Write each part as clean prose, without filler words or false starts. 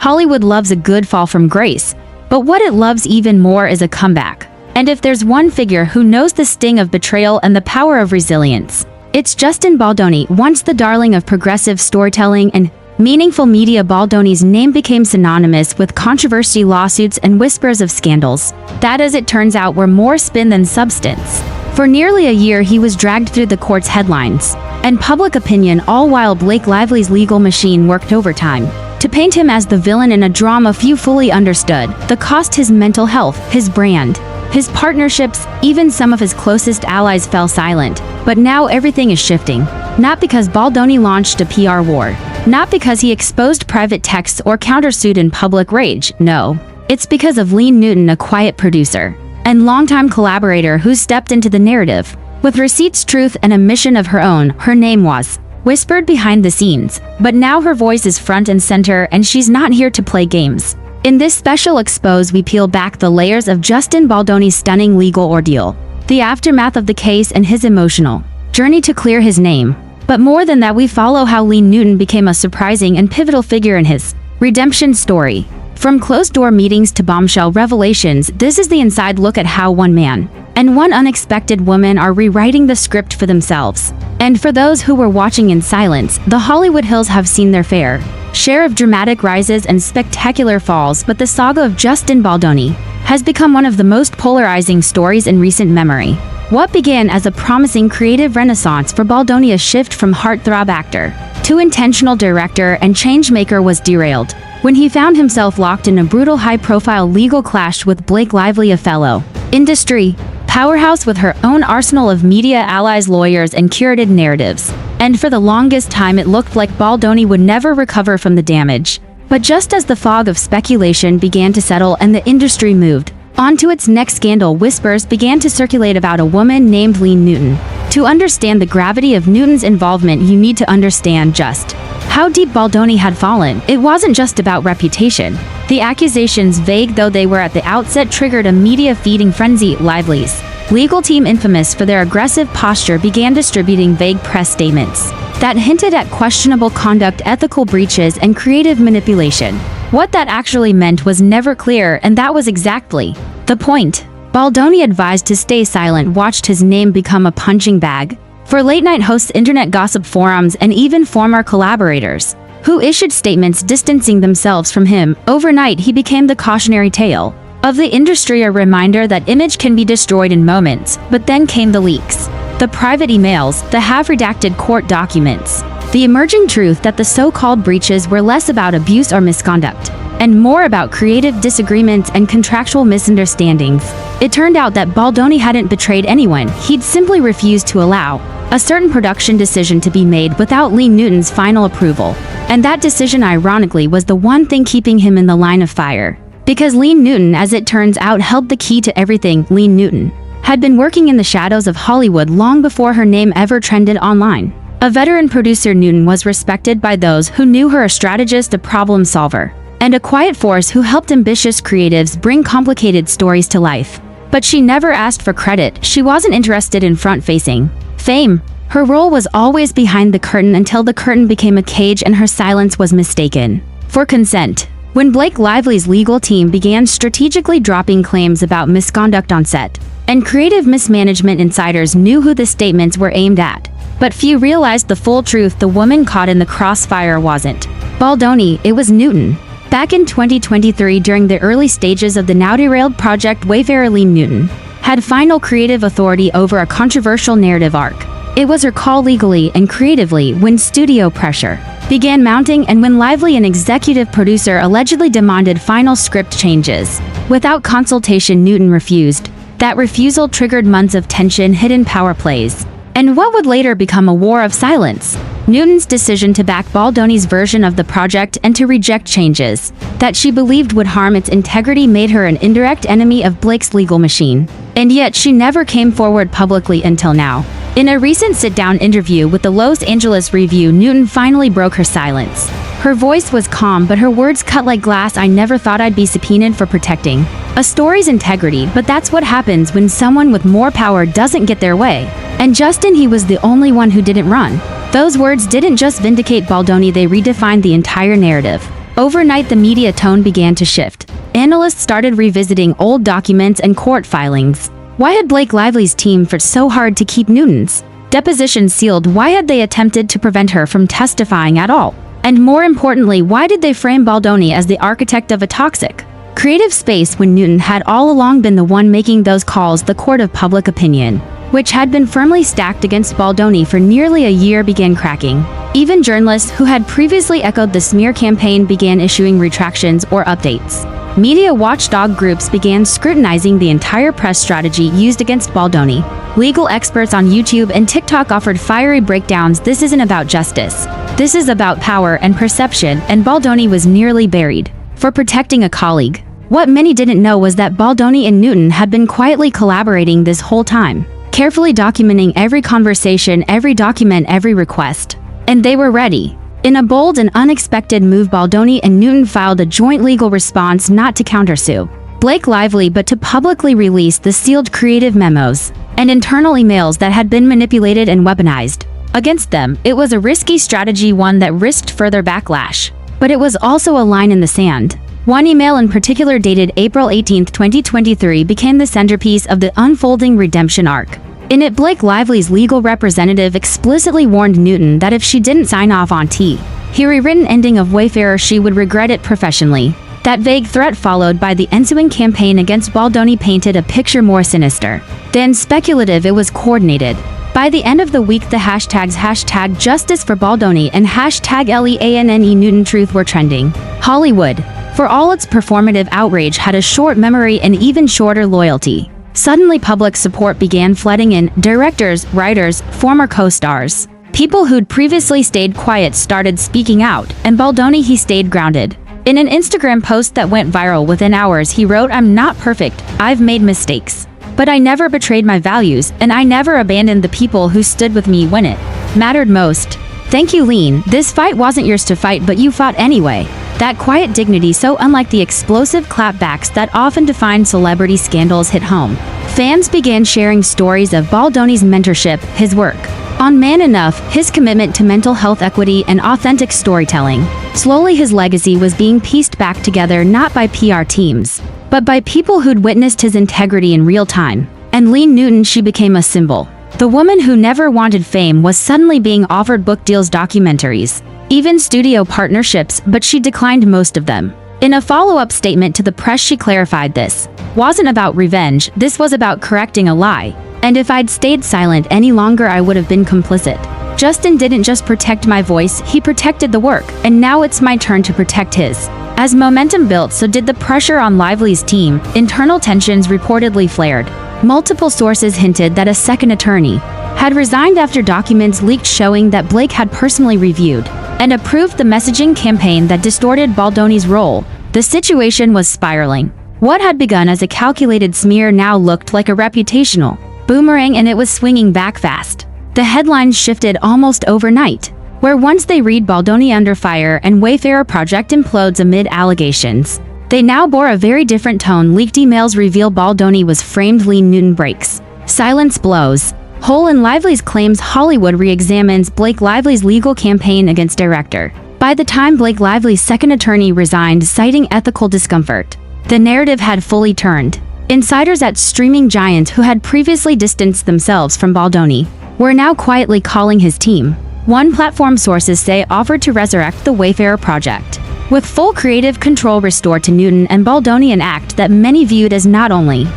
Hollywood loves a good fall from grace, but what it loves even more is a comeback. And if there's one figure who knows the sting of betrayal and the power of resilience, it's Justin Baldoni. Once the darling of progressive storytelling and meaningful media, Baldoni's name became synonymous with controversy, lawsuits, and whispers of scandals that, as it turns out, were more spin than substance. For nearly a year, he was dragged through the court's headlines and public opinion, all while Blake Lively's legal machine worked overtime to paint him as the villain in a drama few fully understood. The cost: his mental health, his brand, his partnerships, even some of his closest allies fell silent. But now everything is shifting. Not because Baldoni launched a PR war, not because he exposed private texts or countersued in public rage, no. It's because of Leanne Newton, a quiet producer and longtime collaborator who stepped into the narrative with receipts, truth, and a mission of her own. Her name was whispered behind the scenes, but now her voice is front and center, and she's not here to play games. In this special expose, we peel back the layers of Justin Baldoni's stunning legal ordeal, the aftermath of the case, and his emotional journey to clear his name. But more than that, we follow how Leanne Newton became a surprising and pivotal figure in his redemption story. From closed-door meetings to bombshell revelations, this is the inside look at how one man and one unexpected woman are rewriting the script for themselves. And for those who were watching in silence, the Hollywood Hills have seen their fair share of dramatic rises and spectacular falls, but the saga of Justin Baldoni has become one of the most polarizing stories in recent memory. What began as a promising creative renaissance for Baldoni, a shift from heartthrob actor to intentional director and changemaker, was derailed when he found himself locked in a brutal, high-profile legal clash with Blake Lively, a fellow industry powerhouse with her own arsenal of media allies, lawyers, and curated narratives. And for the longest time, it looked like Baldoni would never recover from the damage. But just as the fog of speculation began to settle and the industry moved on to its next scandal, whispers began to circulate about a woman named Leanne Newton. To understand the gravity of Newton's involvement, you need to understand just how deep Baldoni had fallen. It wasn't just about reputation. The accusations, vague though they were at the outset, triggered a media-feeding frenzy. Lively's legal team, infamous for their aggressive posture, began distributing vague press statements that hinted at questionable conduct, ethical breaches, and creative manipulation. What that actually meant was never clear, and that was exactly the point. Baldoni, advised to stay silent, watched his name become a punching bag for late-night hosts, internet gossip forums, and even former collaborators who issued statements distancing themselves from him. Overnight, he became the cautionary tale of the industry, a reminder that image can be destroyed in moments. But then came the leaks, the private emails, the half-redacted court documents, the emerging truth that the so-called breaches were less about abuse or misconduct and more about creative disagreements and contractual misunderstandings. It turned out that Baldoni hadn't betrayed anyone. He'd simply refused to allow a certain production decision to be made without Leanne Newton's final approval. And that decision, ironically, was the one thing keeping him in the line of fire. Because Leanne Newton, as it turns out, held the key to everything. Leanne Newton had been working in the shadows of Hollywood long before her name ever trended online. A veteran producer, Newton was respected by those who knew her, a strategist, a problem solver, and a quiet force who helped ambitious creatives bring complicated stories to life. But she never asked for credit. She wasn't interested in front-facing fame. Her role was always behind the curtain, until the curtain became a cage and her silence was mistaken for consent. When Blake Lively's legal team began strategically dropping claims about misconduct on set and creative mismanagement, insiders knew who the statements were aimed at. But few realized the full truth. The woman caught in the crossfire wasn't Baldoni, it was Newton. Back in 2023, during the early stages of the now-derailed project Wayfarer, Leanne Newton had final creative authority over a controversial narrative arc. It was her call legally and creatively when studio pressure began mounting, and when Lively, an executive producer, allegedly demanded final script changes. Without consultation, Newton refused. That refusal triggered months of tension, hidden power plays, and what would later become a war of silence. Newton's decision to back Baldoni's version of the project and to reject changes that she believed would harm its integrity made her an indirect enemy of Blake's legal machine. And yet she never came forward publicly until now. In a recent sit-down interview with the Los Angeles Review, Newton finally broke her silence. Her voice was calm, but her words cut like glass. I never thought I'd be subpoenaed for protecting a story's integrity, but that's what happens when someone with more power doesn't get their way. And Justin, he was the only one who didn't run. Those words didn't just vindicate Baldoni, they redefined the entire narrative. Overnight, the media tone began to shift. Analysts started revisiting old documents and court filings. Why had Blake Lively's team fought so hard to keep Newton's deposition sealed? Why had they attempted to prevent her from testifying at all? And more importantly, why did they frame Baldoni as the architect of a toxic creative space when Newton had all along been the one making those calls? The court of public opinion, which had been firmly stacked against Baldoni for nearly a year, began cracking. Even journalists who had previously echoed the smear campaign began issuing retractions or updates. Media watchdog groups began scrutinizing the entire press strategy used against Baldoni. Legal experts on YouTube and TikTok offered fiery breakdowns. This isn't about justice. This is about power and perception, and Baldoni was nearly buried for protecting a colleague. What many didn't know was that Baldoni and Newton had been quietly collaborating this whole time, carefully documenting every conversation, every document, every request. And they were ready. In a bold and unexpected move, Baldoni and Newton filed a joint legal response not to countersue Blake Lively but to publicly release the sealed creative memos and internal emails that had been manipulated and weaponized against them. It was a risky strategy, one that risked further backlash, but it was also a line in the sand. One email in particular, dated April 18, 2023, became the centerpiece of the unfolding redemption arc. In it, Blake Lively's legal representative explicitly warned Newton that if she didn't sign off on the rewritten ending of Wayfarer, she would regret it professionally. That vague threat, followed by the ensuing campaign against Baldoni, painted a picture more sinister than speculative. It was coordinated. By the end of the week, the hashtags #Justice for Baldoni and #LEANNE Newton Truth were trending. Hollywood, for all its performative outrage, had a short memory and even shorter loyalty. Suddenly, public support began flooding in. Directors, writers, former co-stars, people who'd previously stayed quiet started speaking out, and Baldoni, he stayed grounded. In an Instagram post that went viral within hours, he wrote, "I'm not perfect, I've made mistakes, but I never betrayed my values, and I never abandoned the people who stood with me when it mattered most. Thank you, Lean. This fight wasn't yours to fight, but you fought anyway." That quiet dignity, so unlike the explosive clapbacks that often define celebrity scandals, hit home. Fans began sharing stories of Baldoni's mentorship, his work on Man Enough, his commitment to mental health equity, and authentic storytelling. Slowly, his legacy was being pieced back together, not by PR teams, but by people who'd witnessed his integrity in real time. And Leanne Newton, she became a symbol. The woman who never wanted fame was suddenly being offered book deals, documentaries, even studio partnerships, but she declined most of them. In a follow-up statement to the press, she clarified this wasn't about revenge, this was about correcting a lie. And if I'd stayed silent any longer, I would have been complicit. Justin didn't just protect my voice, he protected the work, and now it's my turn to protect his. As momentum built, so did the pressure on Lively's team. Internal tensions reportedly flared. Multiple sources hinted that a second attorney had resigned after documents leaked showing that Blake had personally reviewed and approved the messaging campaign that distorted Baldoni's role. The situation was spiraling. What had begun as a calculated smear now looked like a reputational boomerang, and it was swinging back fast. The headlines shifted almost overnight. Where once they read Baldoni under fire and Wayfarer project implodes amid allegations, they now bore a very different tone. Leaked emails reveal Baldoni was framed. Leanne Newton breaks silence blows hole in Lively's claims. Hollywood re-examines Blake Lively's legal campaign against director. By the time Blake Lively's second attorney resigned, citing ethical discomfort, the narrative had fully turned. Insiders at streaming giant who had previously distanced themselves from Baldoni were now quietly calling his team. One platform, sources say, offered to resurrect the Wayfarer project, with full creative control restored to Newton and Baldoni, an act that many viewed as not only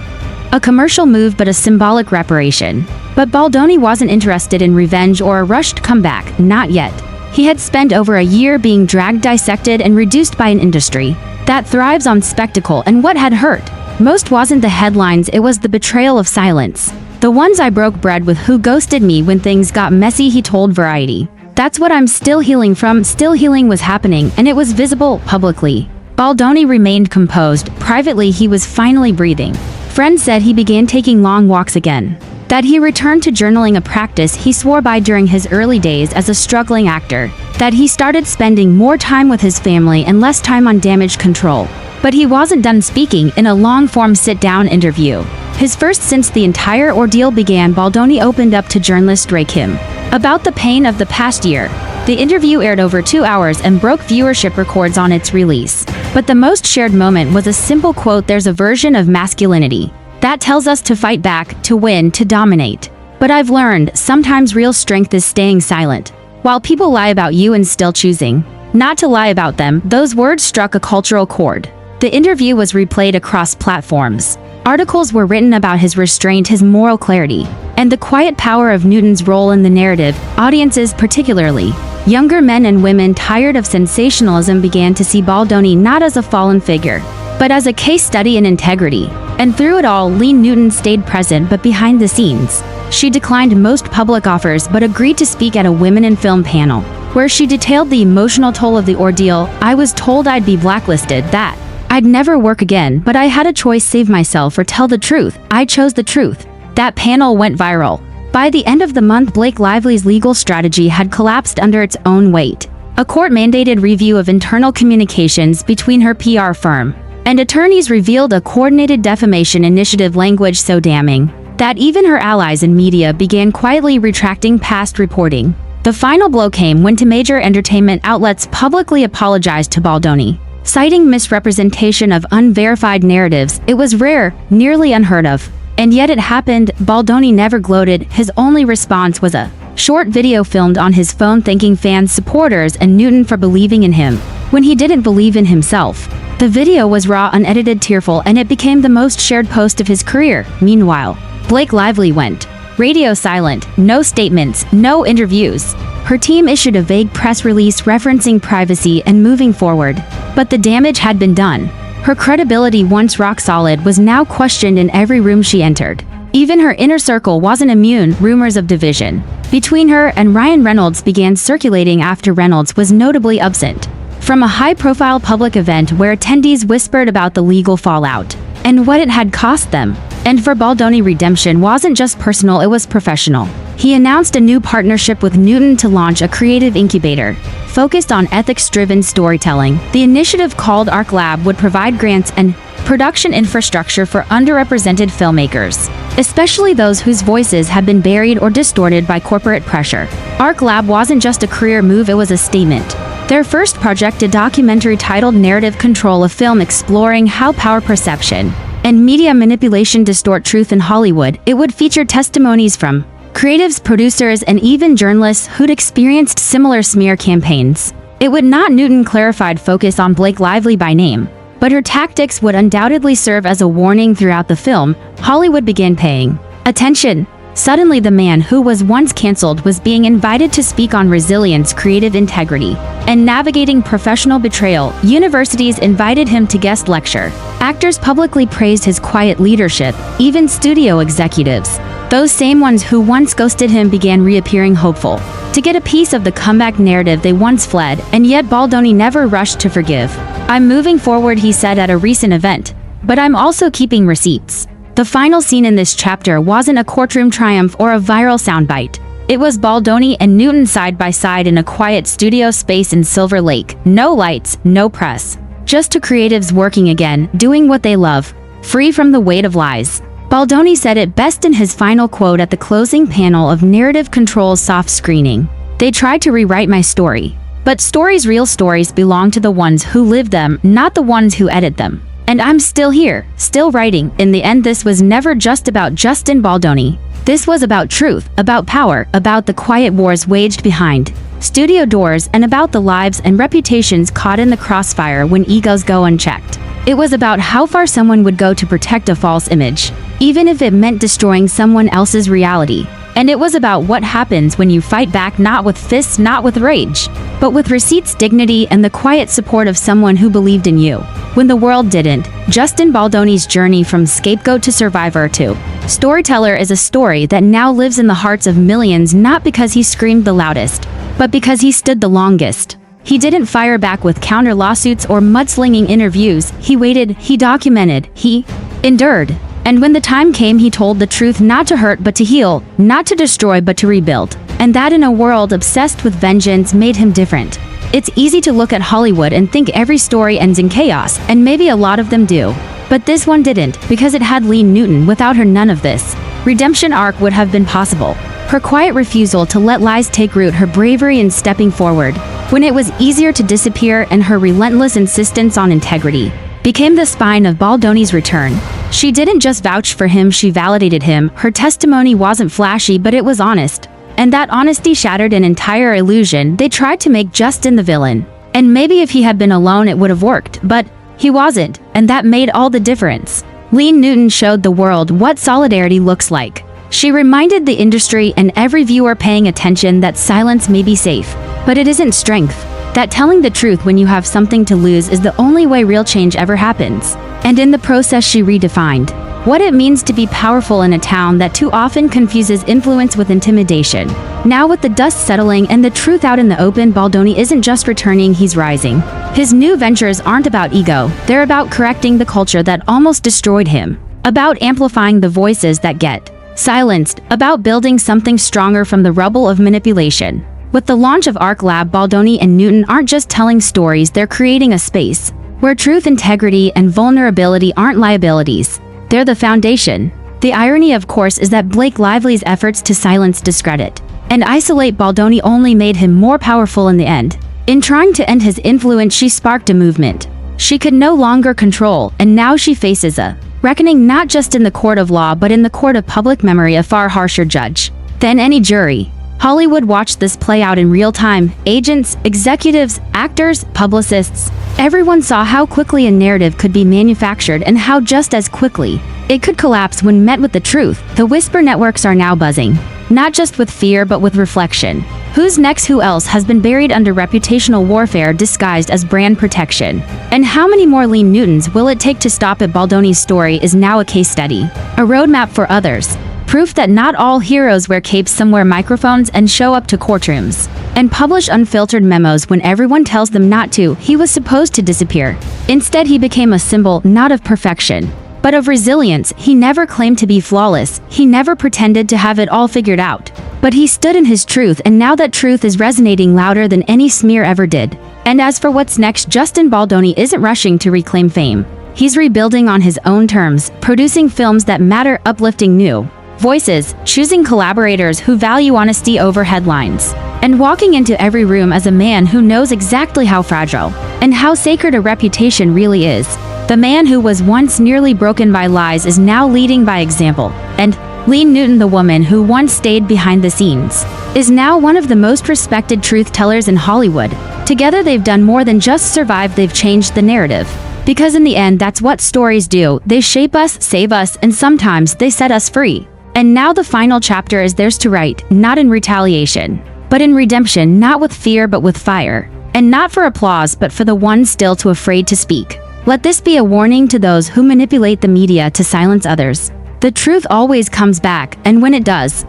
a commercial move but a symbolic reparation. But Baldoni wasn't interested in revenge or a rushed comeback, not yet. He had spent over a year being dragged, dissected, and reduced by an industry that thrives on spectacle, and what had hurt most wasn't the headlines, it was the betrayal of silence. The ones I broke bread with, who ghosted me when things got messy, he told Variety. That's what I'm still healing from. Still healing was happening, and it was visible publicly. Baldoni remained composed. Privately, he was finally breathing. Friends said he began taking long walks again, that he returned to journaling, a practice he swore by during his early days as a struggling actor, that he started spending more time with his family and less time on damage control. But he wasn't done speaking. In a long-form sit-down interview, his first since the entire ordeal began, Baldoni opened up to journalist Ray Kim about the pain of the past year. The interview aired over 2 hours and broke viewership records on its release. But the most shared moment was a simple quote: "There's a version of masculinity that tells us to fight back, to win, to dominate. But I've learned, sometimes real strength is staying silent. While people lie about you and still choosing not to lie about them." Those words struck a cultural chord. The interview was replayed across platforms. Articles were written about his restraint, his moral clarity, and the quiet power of Newton's role in the narrative. Audiences, particularly younger men and women tired of sensationalism, began to see Baldoni not as a fallen figure, but as a case study in integrity. And through it all, Leanne Newton stayed present but behind the scenes. She declined most public offers but agreed to speak at a Women in Film panel, where she detailed the emotional toll of the ordeal. "I was told I'd be blacklisted, that I'd never work again, but I had a choice: save myself or tell the truth. I chose the truth." That panel went viral. By the end of the month, Blake Lively's legal strategy had collapsed under its own weight. A court-mandated review of internal communications between her PR firm and attorneys revealed a coordinated defamation initiative, language so damning that even her allies in media began quietly retracting past reporting. The final blow came when two major entertainment outlets publicly apologized to Baldoni, citing misrepresentation of unverified narratives. It was rare, nearly unheard of. And yet it happened. Baldoni never gloated. His only response was a short video filmed on his phone thanking fans, supporters, and Newton for believing in him when he didn't believe in himself. The video was raw, unedited, tearful, and it became the most shared post of his career. Meanwhile, Blake Lively went radio silent. No statements, no interviews. Her team issued a vague press release referencing privacy and moving forward. But the damage had been done. Her credibility, once rock solid, was now questioned in every room she entered. Even her inner circle wasn't immune. Rumors of division between her and Ryan Reynolds began circulating after Reynolds was notably absent from a high-profile public event where attendees whispered about the legal fallout and what it had cost them. And for Baldoni, redemption wasn't just personal, it was professional. He announced a new partnership with Newton to launch a creative incubator focused on ethics-driven storytelling. The initiative, called ARC Lab, would provide grants and production infrastructure for underrepresented filmmakers, especially those whose voices have been buried or distorted by corporate pressure. ARC Lab wasn't just a career move, it was a statement. Their first project, a documentary titled Narrative Control of Film, exploring how power perception and media manipulation distort truth in Hollywood. It would feature testimonies from creatives, producers, and even journalists who'd experienced similar smear campaigns. It would not, Newton clarified, focus on Blake Lively by name, but her tactics would undoubtedly serve as a warning. Throughout the film, Hollywood began paying attention. Suddenly, the man who was once canceled was being invited to speak on resilience, creative integrity, and navigating professional betrayal. Universities invited him to guest lecture. Actors publicly praised his quiet leadership. Even studio executives, those same ones who once ghosted him, began reappearing, hopeful to get a piece of the comeback narrative they once fled. And yet Baldoni never rushed to forgive. "I'm moving forward," he said at a recent event, "but I'm also keeping receipts." The final scene in this chapter wasn't a courtroom triumph or a viral soundbite. It was Baldoni and Newton side by side in a quiet studio space in Silver Lake. No lights, no press. Just two creatives working again, doing what they love, free from the weight of lies. Baldoni said it best in his final quote at the closing panel of Narrative Control's soft screening. "They tried to rewrite my story. But stories, real stories, belong to the ones who live them, not the ones who edit them. And I'm still here, still writing." In the end, this was never just about Justin Baldoni. This was about truth, about power, about the quiet wars waged behind studio doors, and about the lives and reputations caught in the crossfire when egos go unchecked. It was about how far someone would go to protect a false image, even if it meant destroying someone else's reality. And it was about what happens when you fight back, not with fists, not with rage, but with receipts, dignity, and the quiet support of someone who believed in you when the world didn't. Justin Baldoni's journey from scapegoat to survivor to storyteller is a story that now lives in the hearts of millions, not because he screamed the loudest, but because he stood the longest. He didn't fire back with counter lawsuits or mudslinging interviews. He waited, he documented, he endured. And when the time came, he told the truth, not to hurt but to heal, not to destroy but to rebuild. And that, in a world obsessed with vengeance, made him different. It's easy to look at Hollywood and think every story ends in chaos, and maybe a lot of them do. But this one didn't, because it had Leanne Newton. Without her, none of this redemption arc would have been possible. Her quiet refusal to let lies take root, her bravery in stepping forward when it was easier to disappear, and her relentless insistence on integrity became the spine of Baldoni's return. She didn't just vouch for him, she validated him. Her testimony wasn't flashy, but it was honest. And that honesty shattered an entire illusion they tried to make Justin the villain. And maybe if he had been alone it would have worked, but he wasn't, and that made all the difference. Leanne Newton showed the world what solidarity looks like. She reminded the industry and every viewer paying attention that silence may be safe, but it isn't strength. That telling the truth when you have something to lose is the only way real change ever happens. And in the process she redefined what it means to be powerful in a town that too often confuses influence with intimidation. Now with the dust settling and the truth out in the open, Baldoni isn't just returning, he's rising. His new ventures aren't about ego, they're about correcting the culture that almost destroyed him, about amplifying the voices that get silenced, about building something stronger from the rubble of manipulation. With the launch of Arc Lab, Baldoni and Newton aren't just telling stories, they're creating a space where truth, integrity, and vulnerability aren't liabilities. They're the foundation. The irony, of course, is that Blake Lively's efforts to silence, discredit, and isolate Baldoni only made him more powerful in the end. In trying to end his influence, she sparked a movement she could no longer control, and now she faces a reckoning not just in the court of law but in the court of public memory, a far harsher judge than any jury. Hollywood watched this play out in real time. Agents, executives, actors, publicists, everyone saw how quickly a narrative could be manufactured and how just as quickly it could collapse when met with the truth. The whisper networks are now buzzing, not just with fear but with reflection. Who's next? Who else has been buried under reputational warfare disguised as brand protection? And how many more Leanne Newtons will it take to stop it? Baldoni's story is now a case study, a roadmap for others. Proof that not all heroes wear capes, some wear microphones and show up to courtrooms and publish unfiltered memos when everyone tells them not to. He was supposed to disappear. Instead, he became a symbol not of perfection, but of resilience. He never claimed to be flawless. He never pretended to have it all figured out. But he stood in his truth, and now that truth is resonating louder than any smear ever did. And as for what's next, Justin Baldoni isn't rushing to reclaim fame. He's rebuilding on his own terms, producing films that matter, uplifting new voices, choosing collaborators who value honesty over headlines, and walking into every room as a man who knows exactly how fragile and how sacred a reputation really is. The man who was once nearly broken by lies is now leading by example, and Leanne Newton, the woman who once stayed behind the scenes, is now one of the most respected truth tellers in Hollywood. Together they've done more than just survive, they've changed the narrative. Because in the end, that's what stories do. They shape us, save us, and sometimes they set us free. And now the final chapter is theirs to write, not in retaliation, but in redemption, not with fear but with fire, and not for applause but for the ones still too afraid to speak. Let this be a warning to those who manipulate the media to silence others. The truth always comes back, and when it does,